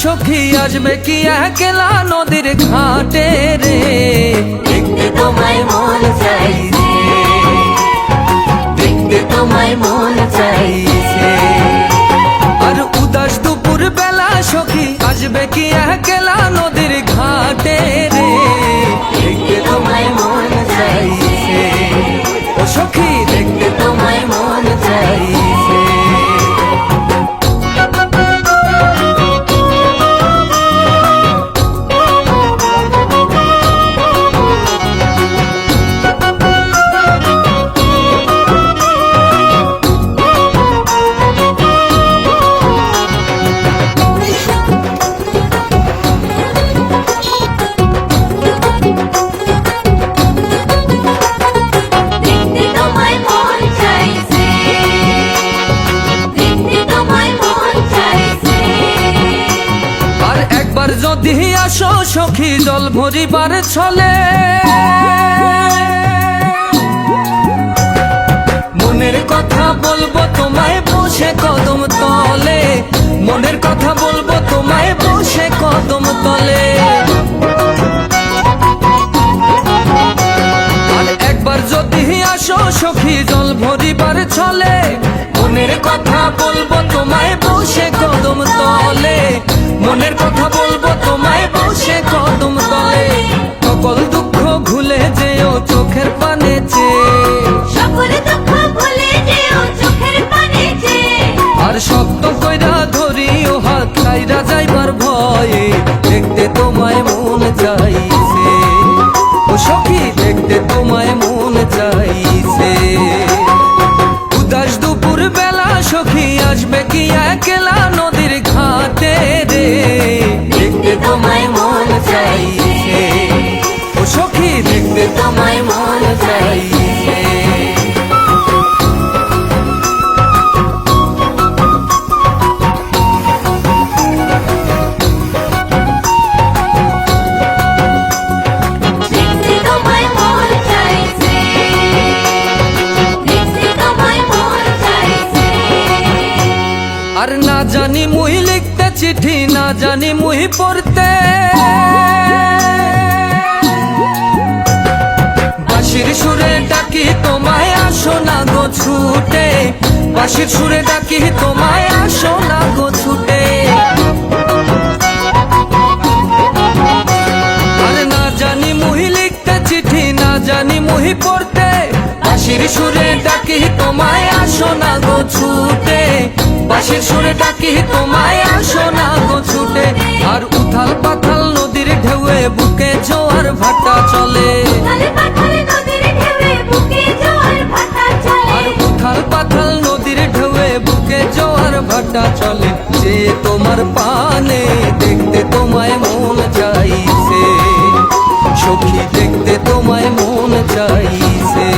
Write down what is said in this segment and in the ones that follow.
সখী আসবে কি একলা নদীর ঘাটে রে, দেখতে তোমায় মন চাইছে, দেখতে তোমায় মন চাইছে। আর উদাস দুপুর বেলা সখী আসবে কি একলা নদীর ঘাটে রে, দেখতে তোমায় মন চাইছে, ও সখী দেখতে তোমায় মন চাইছে। যদি আসো সখী জল ভরিবার ছলে, মনের কথা বলবো তোমায় বসে কদম তলে, মনের কথা বলবো তোমায় বসে কদম তলে। আর একবার যদি আসো সখী জল ভরিবার ছলে, মনের কথা বলবো তোমায় বসে কদম তলে, মনের কথা বলবো তোমায় বসে কদম তলে। সকল দুঃখ ভুলে যেও চোখের পানে চেয়ে, সকল দুঃখ ভুলে যেও চোখের পানে চেয়ে। আর শক্ত কইরা ধরিও হাত খাইরা যাইবার ভয়ে, দেখতে তোমায় মন চাইছে, ও সখী দেখতে তোমায় মন চাইছে। উদাস দুপুর বেলা সখী আসবে কি একলা নদীর ঘাটে রে, দেখতে তোমায় মন চাইছে, ও সখী দেখতে তোমায় মন চাইছে। দেখতে তোমায় মন চাইছে, দেখতে তোমায় মন চাইছে। আর না জানি মুই লিখতে চিঠি, না জানি মুই পড়তে, বাঁশির সুরে ডাকি তোমায় আসো না গো ছুটে, বাঁশির সুরে ডাকি তোমায় আসো না গো ছুটে। আর না জানি মুই লিখতে চিঠি, না জানি মুই পড়তে, বাঁশির সুরে ডাকি তোমায় আসো না গো ছুটে, বাঁশির সুরে ডাকি তোমায় আসো না গো ছুটে। আর উথাল পাথাল নদীর ঢেউয়ে বুকে জোয়ার ভাটা চলে, উথাল পাথাল নদীর ঢেউয়ে বুকে জোয়ার ভাটা চলে। আর উথাল পাথাল নদীর ঢেউয়ে বুকে জোয়ার ভাটা চলে। যে তোমার পানে দেখতে তোমায় মন চাইছে, সখী দেখতে তোমায় মন চাইছে।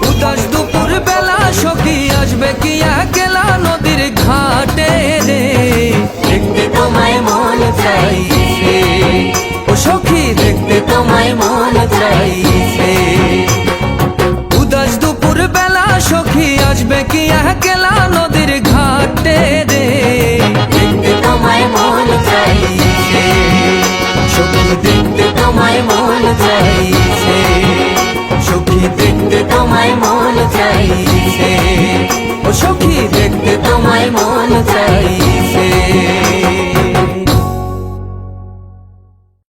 উদাস দুপুর বেলা সখী আসবে কি একলা নদীর ঘাটে রে, দেখতে তোমায় মন চাইছে, ও সখী দেখতে তোমায় মন চাইছে। উদাস দুপুর বেলা সখী আসবে কি একলা নদীর ঘাটে রে, দেখতে তোমায় মন চাইছে, সখী দেখতে তোমায় মন চাইছে, সখী দেখতে তোমায় মন চাইছে, ও সখী দেখতে তোমায় মন চাইছে।